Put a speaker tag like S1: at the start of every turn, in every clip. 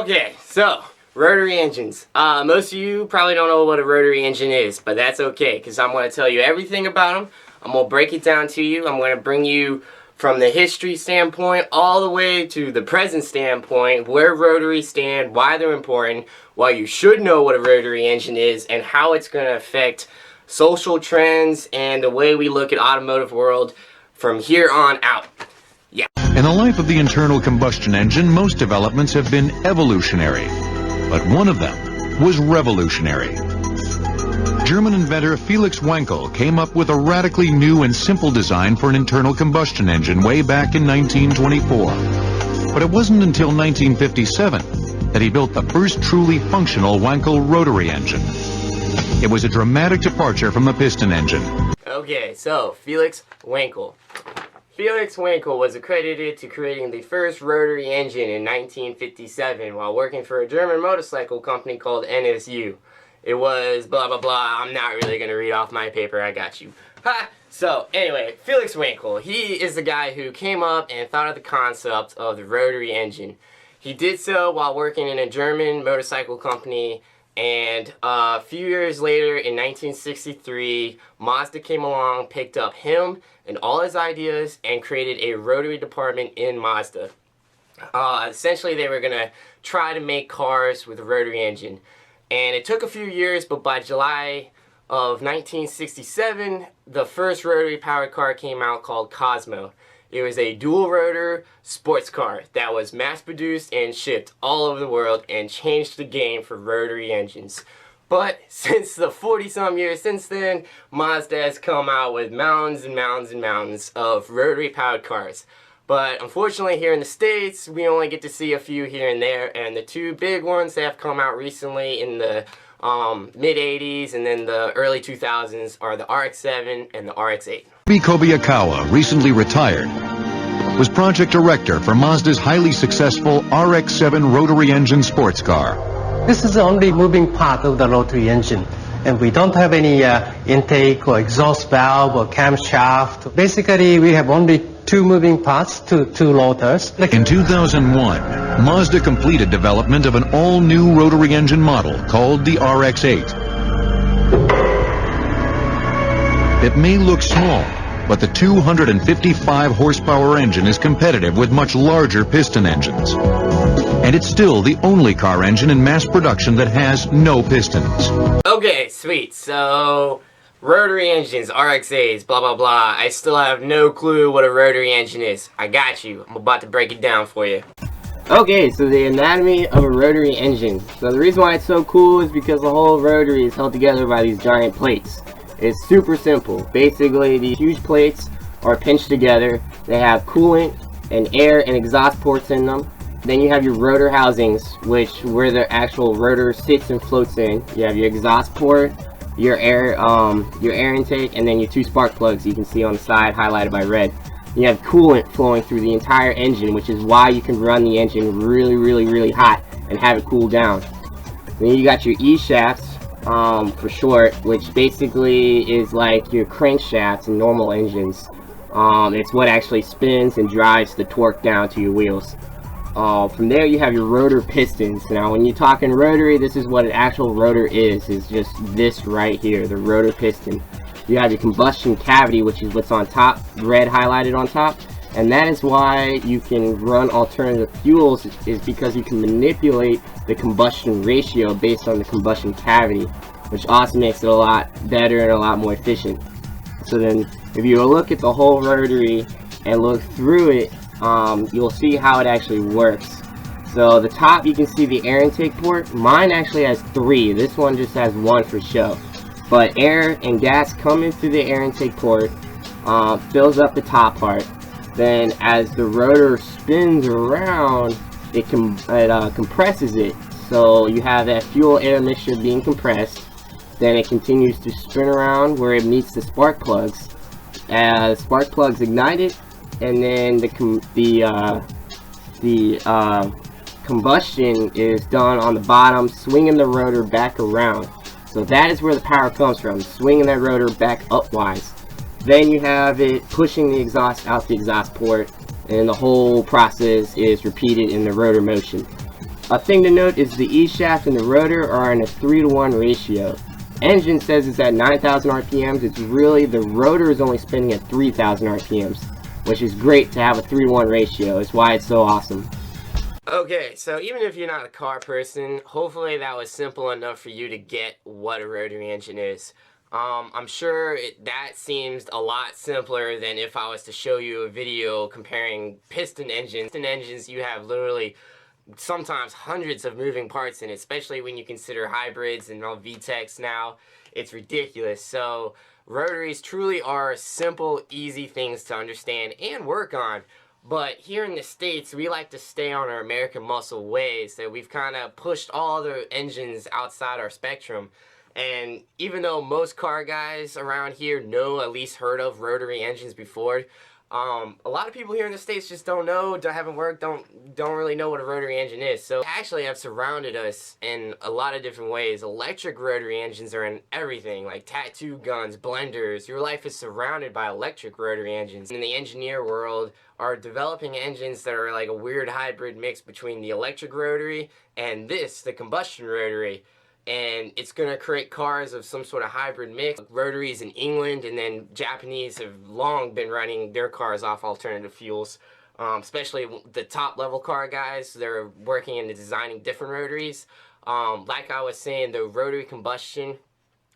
S1: Okay, so rotary engines. Most of you probably don't know what a rotary engine is, but that's okay because I'm going to tell you everything about them. I'm going to break it down to you. I'm going to bring you from the history standpoint all the way to the present standpoint, where rotaries stand, why they're important, why you should know what a rotary engine is, and how it's going to affect social trends and the way we look at automotive world from here on out. Yeah.
S2: In the life of the internal combustion engine, most developments have been evolutionary, but one of them was revolutionary. German inventor Felix Wankel came up with a radically new and simple design for an internal combustion engine way back in 1924. But it wasn't until 1957 that he built the first truly functional Wankel rotary engine. It was a dramatic departure from the piston engine.
S1: Okay, so Felix Wankel. Felix Wankel was accredited to creating the first rotary engine in 1957 while working for a German motorcycle company called NSU. It was blah blah blah. I'm not really going to read off my paper. I got you. Ha! So anyway, Felix Wankel, he is the guy who came up and thought of the concept of the rotary engine. He did so while working in a German motorcycle company, and a few years later in 1963, Mazda came along, picked up him and all his ideas and created a rotary department in Mazda. Essentially, they were going to try to make cars with a rotary engine. And it took a few years, but by July of 1967, the first rotary powered car came out called Cosmo. It was a dual rotor sports car that was mass produced and shipped all over the world and changed the game for rotary engines. But since the 40-some years since then, Mazda has come out with mountains and mountains and mountains of rotary powered cars. But unfortunately here in the States, we only get to see a few here and there, and the two big ones that have come out recently in the mid-80s and then the early 2000s are the RX-7 and the RX-8.
S2: Kobayakawa, recently retired, was project director for Mazda's highly successful RX-7 rotary engine sports car.
S3: This is the only moving part of the rotary engine, and we don't have any intake or exhaust valve or camshaft. Basically, we have only two moving parts, two rotors.
S2: In 2001, Mazda completed development of an all-new rotary engine model called the RX-8. It may look small, but the 255 horsepower engine is competitive with much larger piston engines. And it's still the only car engine in mass production that has no pistons.
S1: Okay, sweet. So rotary engines, RX-8s, blah blah blah. I still have no clue what a rotary engine is. I got you. I'm about to break it down for you. Okay, so the anatomy of a rotary engine. So the reason why it's so cool is because the whole rotary is held together by these giant plates. It's super simple. Basically, these huge plates are pinched together. They have coolant and air and exhaust ports in them. Then you have your rotor housings, where the actual rotor sits and floats in. You have your exhaust port, your air intake, and then your two spark plugs you can see on the side highlighted by red. You have coolant flowing through the entire engine, which is why you can run the engine really hot and have it cool down. Then you got your E-shafts, for short, which basically is like your crankshafts in normal engines. It's what actually spins and drives the torque down to your wheels. From there you have your rotor pistons. Now when you're talking rotary, this is what an actual rotor is just this right here, the rotor piston. You have your combustion cavity, which is what's on top, red highlighted on top, and that is why you can run alternative fuels, is because you can manipulate the combustion ratio based on the combustion cavity, which also makes it a lot better and a lot more efficient. So then if you look at the whole rotary and look through it, you'll see how it actually works. So the top, you can see the air intake port. Mine actually has 3. This one just has 1 for show. But air and gas come in through the air intake port, fills up the top part. Then as the rotor spins around, it compresses it. So you have that fuel-air mixture being compressed. Then it continues to spin around where it meets the spark plugs. As spark plugs ignite it, and then the combustion is done on the bottom, swinging the rotor back around. So that is where the power comes from, swinging that rotor back upwise. Then you have it pushing the exhaust out the exhaust port, and the whole process is repeated in the rotor motion. A thing to note is the E-shaft and the rotor are in a 3-to-1 ratio. Engine says it's at 9,000 RPMs. It's really, the rotor is only spinning at 3,000 RPMs, which is great to have a 3-to-1 ratio. It's why it's so awesome. Okay, so even if you're not a car person, hopefully that was simple enough for you to get what a rotary engine is. I'm sure that seems a lot simpler than if I was to show you a video comparing piston engines. Piston engines, you have literally sometimes hundreds of moving parts in it, especially when you consider hybrids and all VTECs now. It's ridiculous. So rotaries truly are simple, easy things to understand and work on. But here in the States, we like to stay on our American muscle ways, that we've kind of pushed all other engines outside our spectrum. And even though most car guys around here know, at least heard of rotary engines before, a lot of people here in the States just don't know, haven't worked, don't really know what a rotary engine is. So they actually have surrounded us in a lot of different ways. Electric rotary engines are in everything, like tattoo guns, blenders. Your life is surrounded by electric rotary engines. In the engineer world, are developing engines that are like a weird hybrid mix between the electric rotary and the combustion rotary. And it's going to create cars of some sort of hybrid mix. Rotaries in England, and then Japanese have long been running their cars off alternative fuels. Especially the top level car guys, they're working into designing different rotaries. Like I was saying, the rotary combustion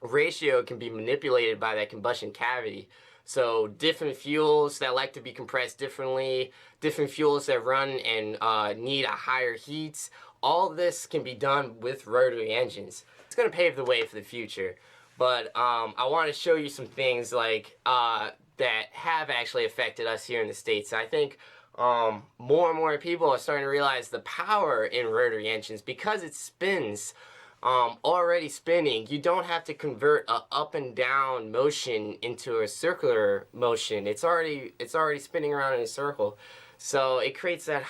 S1: ratio can be manipulated by that combustion cavity. So different fuels that like to be compressed differently, different fuels that run and need a higher heat. All this can be done with rotary engines. It's going to pave the way for the future. But I want to show you some things like that have actually affected us here in the States. I think more and more people are starting to realize the power in rotary engines because it spins. Already spinning, you don't have to convert a up and down motion into a circular motion. It's already spinning around in a circle. So it creates that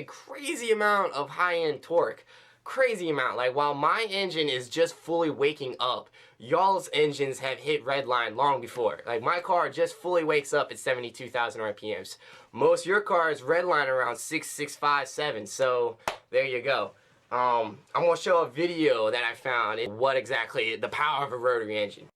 S1: crazy amount of high-end torque. Crazy amount. Like, while my engine is just fully waking up, y'all's engines have hit redline long before. Like, my car just fully wakes up at 72,000 RPMs. Most of your cars redline around 6, 6, 5, 7. So there you go. I'm going to show a video that I found in what exactly the power of a rotary engine.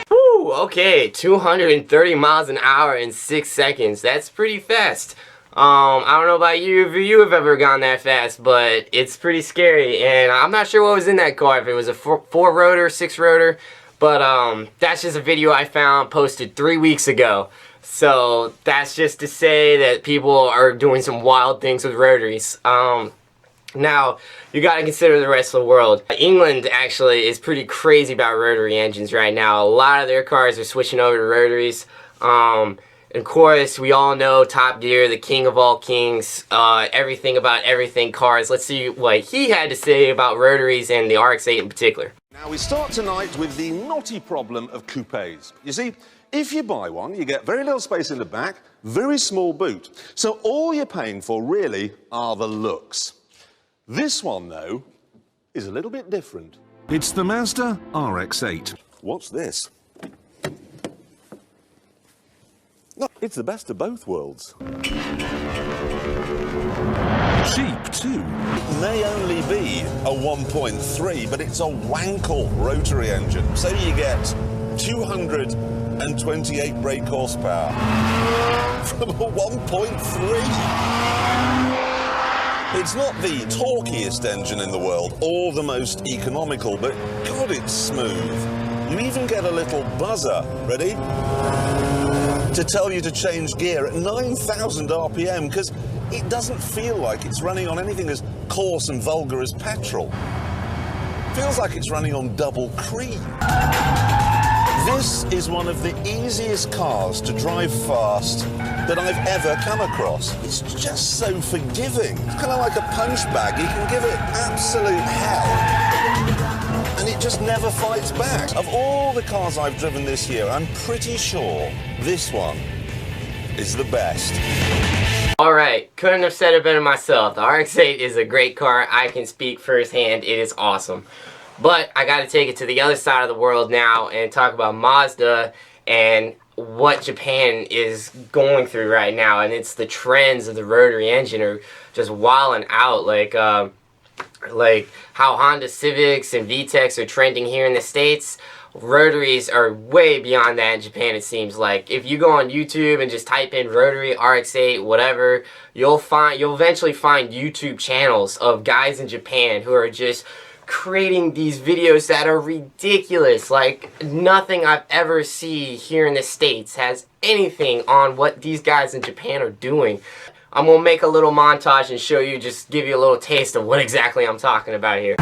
S1: Whew, okay, 230 miles an hour in 6 seconds. That's pretty fast. I don't know about you, if you have ever gone that fast, but it's pretty scary, and I'm not sure what was in that car, if it was a 4-rotor, 6-rotor, but that's just a video I found posted 3 weeks ago. So that's just to say that people are doing some wild things with rotaries. Now, you gotta consider the rest of the world. England actually is pretty crazy about rotary engines right now. A lot of their cars are switching over to rotaries. Of course, we all know Top Gear, the king of all kings, everything about everything cars. Let's see what he had to say about rotaries and the RX-8 in particular.
S4: Now, we start tonight with the knotty problem of coupes. You see, if you buy one, you get very little space in the back, very small boot. So all you're paying for, really, are the looks. This one, though, is a little bit different.
S5: It's the Mazda RX-8.
S4: What's this? No, it's the best of both worlds.
S5: Cheap, too.
S4: It may only be a 1.3, but it's a Wankel rotary engine. So you get 228 brake horsepower from a 1.3. It's not the torquiest engine in the world or the most economical, but God, it's smooth. You even get a little buzzer, ready? To tell you to change gear at 9,000 RPM, because it doesn't feel like it's running on anything as coarse and vulgar as petrol. It feels like it's running on double cream. This is one of the easiest cars to drive fast that I've ever come across. It's just so forgiving. It's kind of like a punch bag. You can give it absolute hell, and it just never fights back. Of all the cars I've driven this year, I'm pretty sure this one is the best.
S1: Alright, couldn't have said it better myself. The RX-8 is a great car. I can speak firsthand. It is awesome. But I gotta take it to the other side of the world now and talk about Mazda and what Japan is going through right now. And it's the trends of the rotary engine are just wilding out. Like how Honda Civics and VTECs are trending here in the States. Rotaries are way beyond that in Japan, it seems like. If you go on YouTube and just type in rotary, RX-8, whatever, you'll eventually find YouTube channels of guys in Japan who are just creating these videos that are ridiculous. Like, nothing I've ever seen here in the States has anything on what these guys in Japan are doing. I'm gonna make a little montage and show you, just give you a little taste of what exactly I'm talking about here.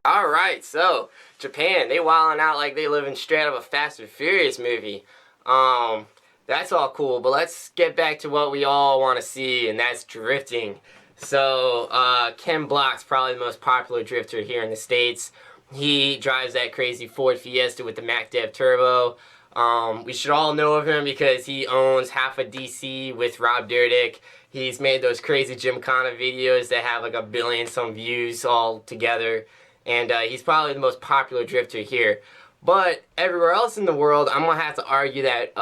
S1: Alright, so Japan, they wilding out like they living straight out of a Fast and Furious movie. That's all cool, but let's get back to what we all want to see, and that's drifting. So, Ken Block's probably the most popular drifter here in the States. He drives that crazy Ford Fiesta with the Mac Dev Turbo. We should all know of him because he owns half a DC with Rob Dyrdek. He's made those crazy Gymkhana videos that have like 1 billion some views all together. And he's probably the most popular drifter here. But everywhere else in the world, I'm going to have to argue that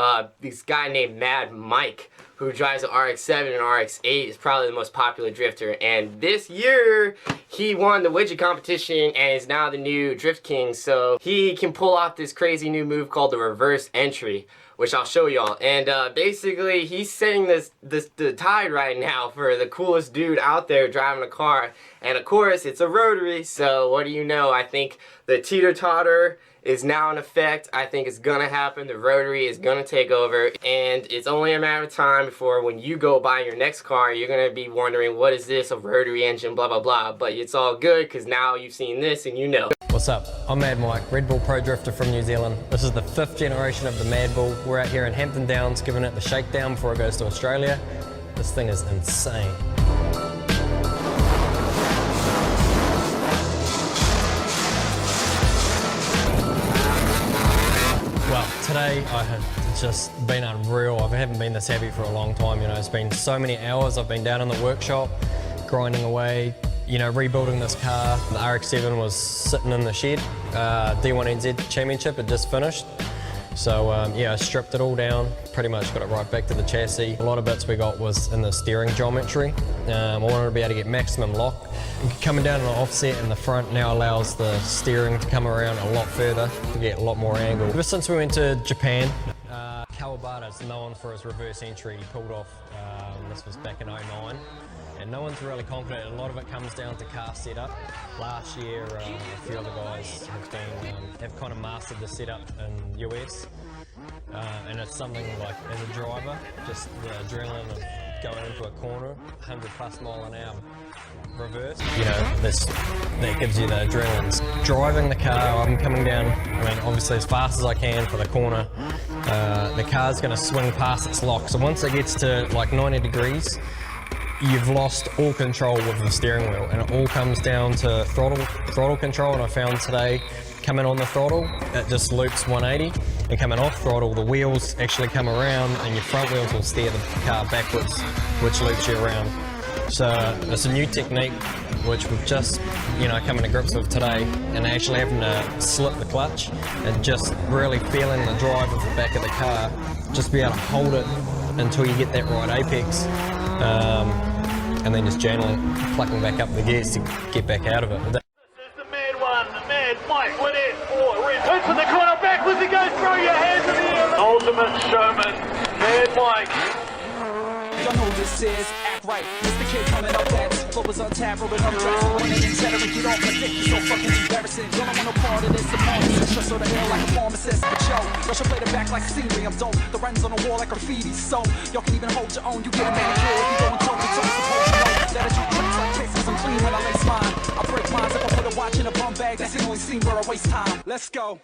S1: this guy named Mad Mike, who drives an RX-7 and RX-8, is probably the most popular drifter. And this year, he won the widget competition and is now the new Drift King. So he can pull off this crazy new move called the reverse entry, which I'll show y'all. And basically, he's setting the tide right now for the coolest dude out there driving a car. And of course, it's a rotary, so what do you know? I think the teeter-totter is now in effect. I think it's gonna happen. The rotary is gonna take over, and it's only a matter of time before when you go buy your next car, you're gonna be wondering, what is this, a rotary engine, blah, blah, blah. But it's all good, because now you've seen this and you know.
S6: What's up? I'm Mad Mike, Red Bull Pro Drifter from New Zealand. This is the 5th generation of the Mad Bull. We're out here in Hampton Downs giving it the shakedown before it goes to Australia. This thing is insane. Well, today I have just been unreal. I haven't been this happy for a long time. You know, it's been so many hours. I've been down in the workshop, grinding away, you know, rebuilding this car. The RX-7 was sitting in the shed. D1NZ Championship had just finished. So yeah, I stripped it all down, pretty much got it right back to the chassis. A lot of bits we got was in the steering geometry. I wanted to be able to get maximum lock. Coming down on an offset in the front now allows the steering to come around a lot further to get a lot more angle. Ever since we went to Japan, Kawabata's known for his reverse entry. He pulled off, this was back in '09. And no one's really confident. A lot of it comes down to car setup. Last year, a few other guys have kind of mastered the setup in US, and it's something like, as a driver, just the adrenaline of going into a corner, 100+ mile an hour reverse. You know, that gives you the adrenaline. Driving the car, I'm coming down, I mean, obviously as fast as I can for the corner. The car's going to swing past its lock. So once it gets to like 90 degrees, you've lost all control with the steering wheel, and it all comes down to throttle control. And I found today, coming on the throttle, it just loops 180, and coming off throttle, the wheels actually come around and your front wheels will steer the car backwards, which loops you around. So it's a new technique which we've just, you know, come into grips with today, and actually having to slip the clutch and just really feeling the drive of the back of the car, just be able to hold it until you get that right apex. And then just generally plucking back up the gears to get back out of it.
S7: This is the mad one, the mad Mike with it for red. Hits in the corner, backwards it goes through your hands in the air. Ultimate showman, mad Mike.
S8: Y'all know this is Act Right. It's the kid coming up next. Flow is on tap, rolling up tracks. Winning and settling, get off my dick. You're so fucking embarrassing. Y'all don't want no part of this. The pharmacist, stress on the hill like a pharmacist. But yo, y'all should play the back like scenery. I'm dope. The runs on the wall like graffiti. So y'all can even hold your own. You get a manicure if you go and talk to someone. Suppose you know that I do tricks like cases. I'm clean when I lace mine. I break mines if I put a watch in a bum bag. That's the only scene where I waste time. Let's go.